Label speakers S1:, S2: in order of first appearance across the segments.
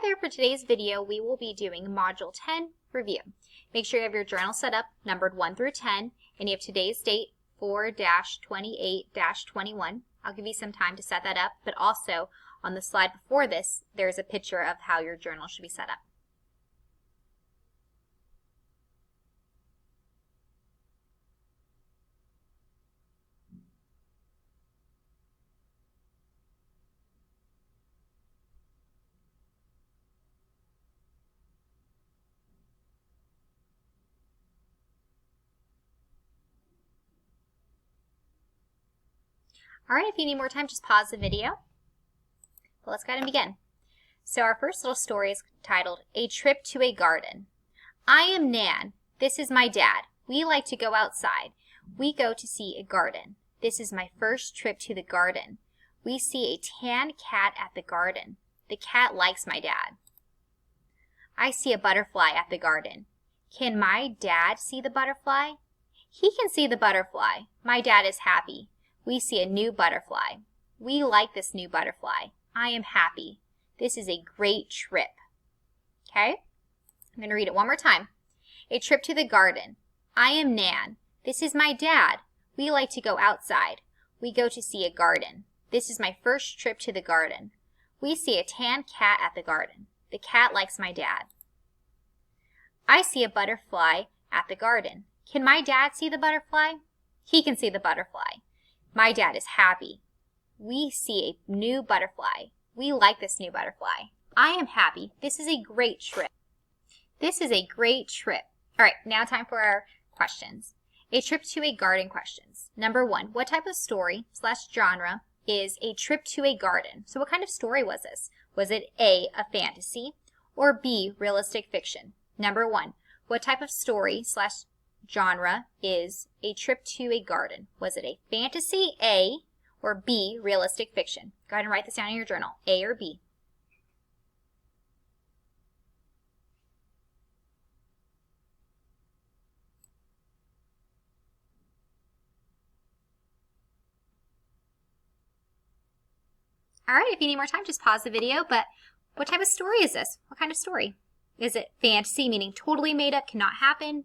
S1: there, for today's video, we will be doing Module 10 review. Make sure you have your journal set up, numbered 1 through 10, and you have today's date, 4-28-21. I'll give you some time to set that up, but also on the slide before this, there's a picture of how your journal should be set up. All right, if you need more time, just pause the video. But let's go ahead and begin. So our first little story is titled, A Trip to a Garden. I am Nan. This is my dad. We like to go outside. We go to see a garden. This is my first trip to the garden. We see a tan cat at the garden. The cat likes my dad. I see a butterfly at the garden. Can my dad see the butterfly? He can see the butterfly. My dad is happy. We see a new butterfly. We like this new butterfly. I am happy. This is a great trip. Okay? I'm going to read it one more time. A trip to the garden. I am Nan. This is my dad. We like to go outside. We go to see a garden. This is my first trip to the garden. We see a tan cat at the garden. The cat likes my dad. I see a butterfly at the garden. Can my dad see the butterfly? He can see the butterfly. My dad is happy. We see a new butterfly. We like this new butterfly. I am happy. This is a great trip. This is a great trip. All right, now time for our questions. A trip to a garden questions. Number 1, what type of story/genre is a trip to a garden? So what kind of story was this? Was it A, a fantasy, or B, realistic fiction? Number 1, what type of story/genre is a trip to a garden? Was it a fantasy, A, or B, realistic fiction? Go ahead and write this down in your journal, A or B. All right, if you need more time, just pause the video, but what type of story is this? What kind of story? Is it fantasy, meaning totally made up, cannot happen?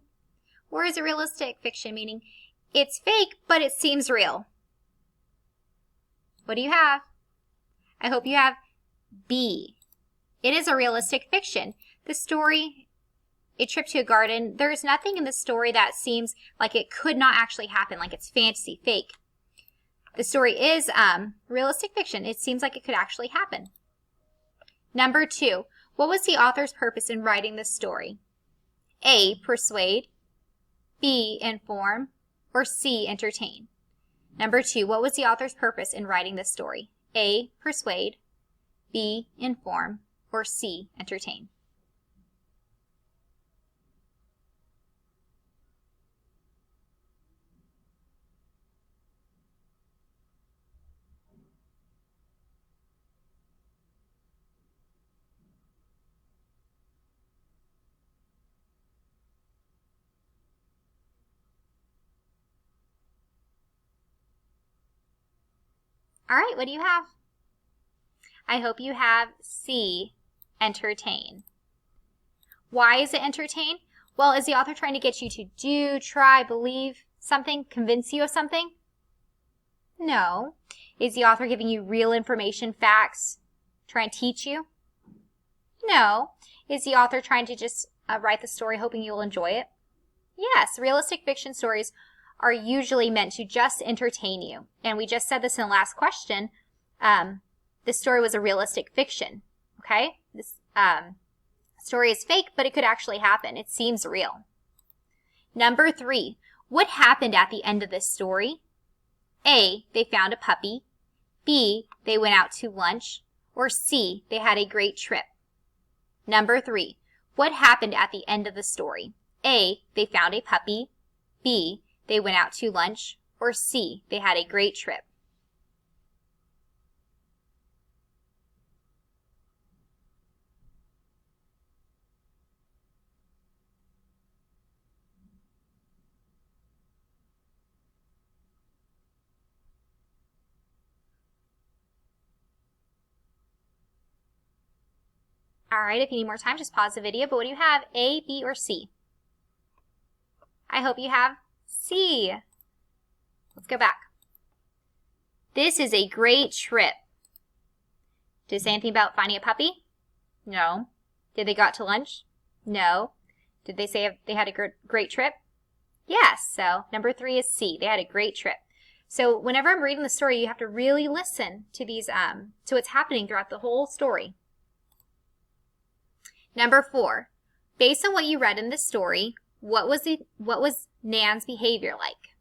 S1: Or is it realistic fiction, meaning it's fake, but it seems real? What do you have? I hope you have B. It is a realistic fiction. The story, A Trip to a Garden, there's nothing in the story that seems like it could not actually happen, like it's fantasy, fake. The story is realistic fiction. It seems like it could actually happen. Number 2, what was the author's purpose in writing this story? A, persuade, B, inform, or C, entertain? Number 2, what was the author's purpose in writing this story? A, persuade, B, inform, or C, entertain? All right, what do you have? I hope you have C, entertain. Why is it entertain? Well, is the author trying to get you to do, try, believe something, convince you of something? No. Is the author giving you real information, facts, trying to teach you? No. Is the author trying to just write the story hoping you'll enjoy it? Yes, realistic fiction stories are usually meant to just entertain you. And we just said this in the last question. This story was a realistic fiction, okay? This story is fake, but it could actually happen. It seems real. Number 3, what happened at the end of this story? A, they found a puppy. B, they went out to lunch. Or C, they had a great trip. Number 3, what happened at the end of the story? A, they found a puppy. B, they went out to lunch, or C, they had a great trip. All right, if you need more time, just pause the video. But what do you have, A, B, or C? I hope you have C. Let's go back. This is a great trip. Did it say anything about finding a puppy? No. Did they go out to lunch? No. Did they say they had a great trip? Yes. So number 3 is C. They had a great trip. So whenever I'm reading the story, you have to really listen to these, to what's happening throughout the whole story. Number 4, based on what you read in this story, what was Nan's behavior like?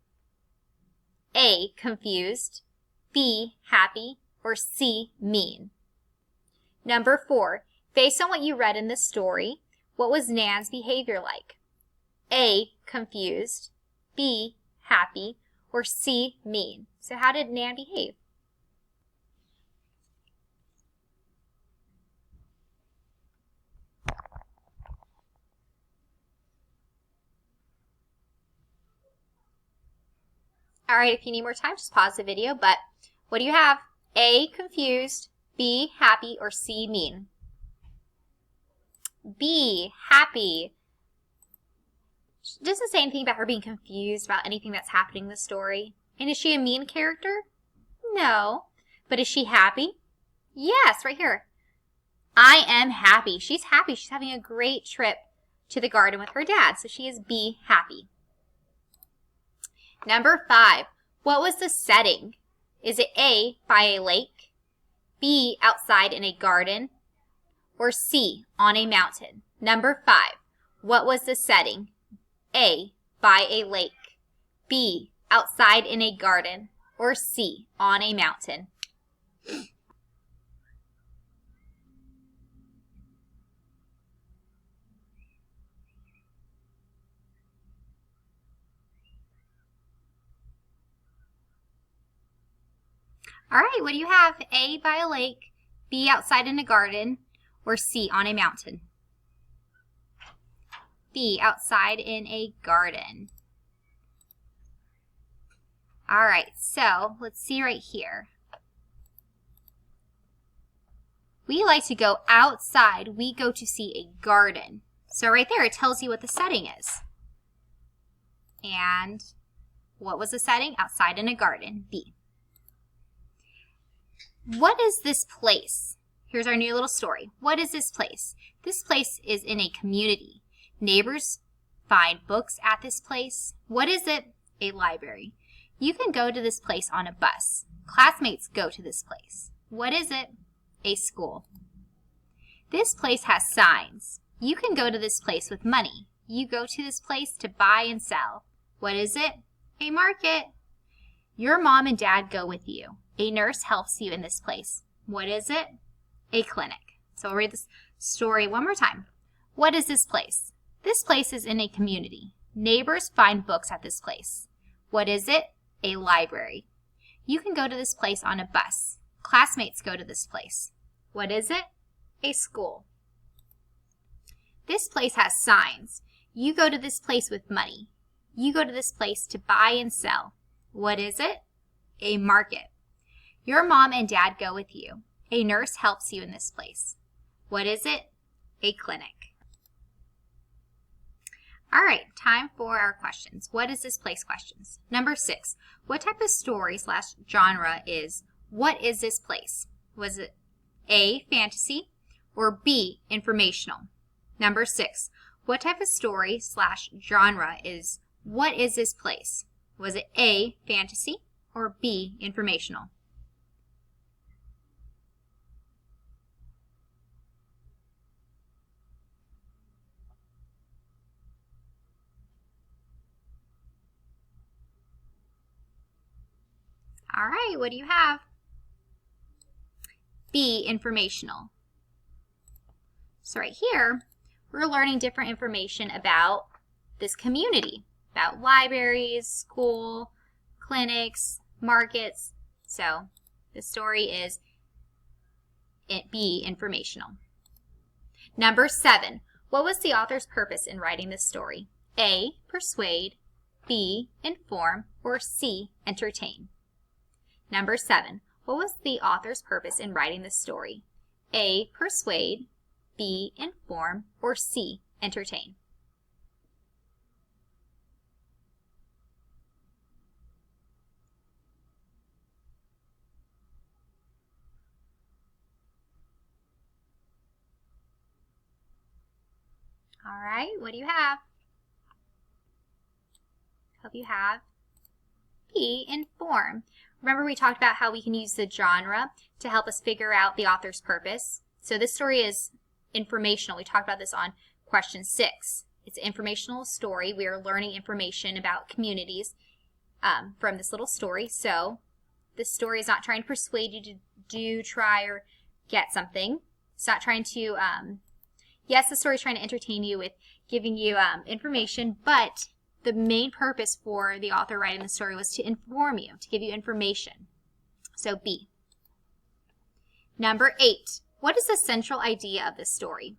S1: A, confused, B, happy, or C, mean? Number 4, based on what you read in this story, what was Nan's behavior like? A, confused, B, happy, or C, mean? So how did Nan behave? All right, if you need more time, just pause the video. But what do you have? A, confused, B, happy, or C, mean? B, happy. It doesn't say anything about her being confused about anything that's happening in the story. And is she a mean character? No. But is she happy? Yes, right here. I am happy. She's happy. She's having a great trip to the garden with her dad. So she is B, happy. Number 5, what was the setting? Is it A, by a lake, B, outside in a garden, or C, on a mountain? Number 5, what was the setting? A, by a lake, B, outside in a garden, or C, on a mountain? All right, what do you have? A, by a lake, B, outside in a garden, or C, on a mountain? B, outside in a garden. All right, so let's see right here. We like to go outside. We go to see a garden. So right there, it tells you what the setting is. And what was the setting? Outside in a garden, B. What is this place? Here's our new little story. What is this place? This place is in a community. Neighbors find books at this place. What is it? A library. You can go to this place on a bus. Classmates go to this place. What is it? A school. This place has signs. You can go to this place with money. You go to this place to buy and sell. What is it? A market. Your mom and dad go with you. A nurse helps you in this place. What is it? A clinic. So we'll read this story one more time. What is this place? This place is in a community. Neighbors find books at this place. What is it? A library. You can go to this place on a bus. Classmates go to this place. What is it? A school. This place has signs. You go to this place with money. You go to this place to buy and sell. What is it? A market. Your mom and dad go with you. A nurse helps you in this place. What is it? A clinic. All right, time for our questions. What is this place questions? Number 6, what type of story / genre is what is this place? Was it A, fantasy, or B, informational? Number 6, what type of story / genre is what is this place? Was it A, fantasy, or B, informational? All right, what do you have? B, informational. So right here, we're learning different information about this community, about libraries, school, clinics, markets. So the story is B, informational. Number 7, what was the author's purpose in writing this story? A, persuade, B, inform, or C, entertain? Number 7, what was the author's purpose in writing this story? A, persuade, B, inform, or C, entertain? All right, what do you have? Hope you have B, inform. Remember we talked about how we can use the genre to help us figure out the author's purpose. So this story is informational. We talked about this on question 6. It's an informational story. We are learning information about communities from this little story. So this story is not trying to persuade you to do, try, or get something. It's not trying to, yes, the story is trying to entertain you with giving you information, but the main purpose for the author writing the story was to inform you, to give you information. So B. Number 8. What is the central idea of this story?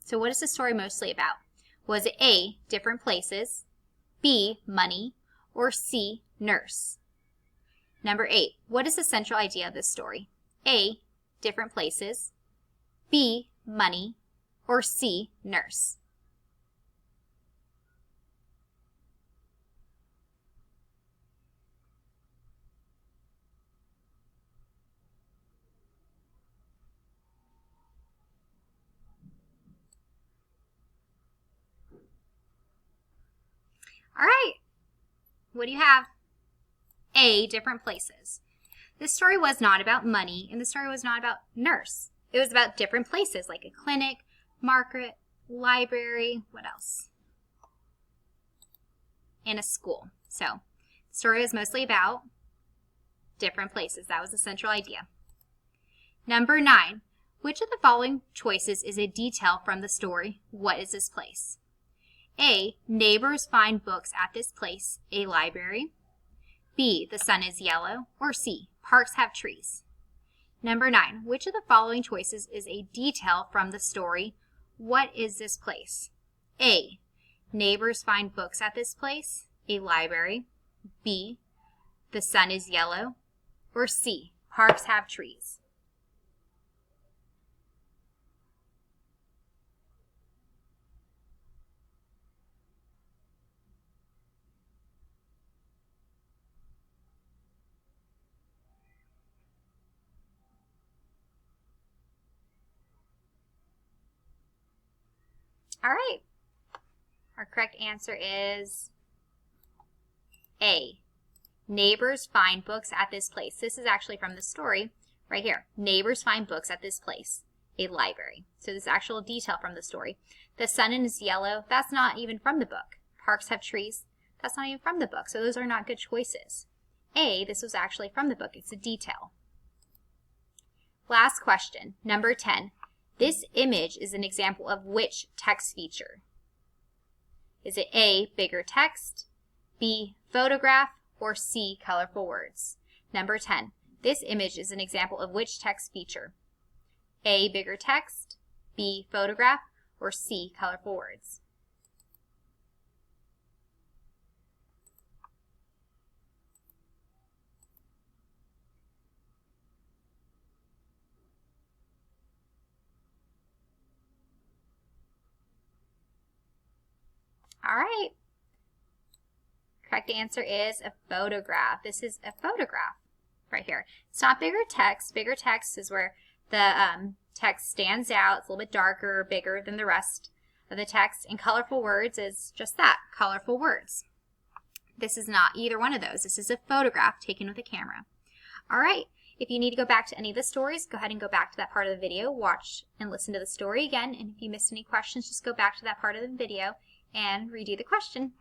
S1: So what is the story mostly about? Was it A, different places, B, money, or C, nurse? Number 8. What is the central idea of this story? A, different places, B, money, or C, nurse? All right, what do you have? A, different places. This story was not about money, and the story was not about nurse. It was about different places, like a clinic, market, library, what else? And a school. So, the story was mostly about different places. That was the central idea. Number 9. Which of the following choices is a detail from the story, What is this place? A, neighbors find books at this place, a library. B, the sun is yellow. Or C, parks have trees. Number 9, which of the following choices is a detail from the story, What is this place? A, neighbors find books at this place, a library. B, the sun is yellow. Or C, parks have trees. All right, our correct answer is A. Neighbors find books at this place. This is actually from the story right here. Neighbors find books at this place, a library. So this is actual detail from the story. The sun is yellow. That's not even from the book. Parks have trees. That's not even from the book. So those are not good choices. A, this was actually from the book. It's a detail. Last question, number 10. This image is an example of which text feature? Is it A, bigger text, B, photograph, or C, colorful words? Number 10. This image is an example of which text feature? A, bigger text, B, photograph, or C, colorful words? All right. Correct answer is a photograph. This is a photograph right here. It's not bigger text. Bigger text is where the text stands out. It's a little bit darker, bigger than the rest of the text. And colorful words is just that, colorful words. This is not either one of those. This is a photograph taken with a camera. All right. If you need to go back to any of the stories, go ahead and go back to that part of the video, watch and listen to the story again. And if you missed any questions, just go back to that part of the video and redo the question.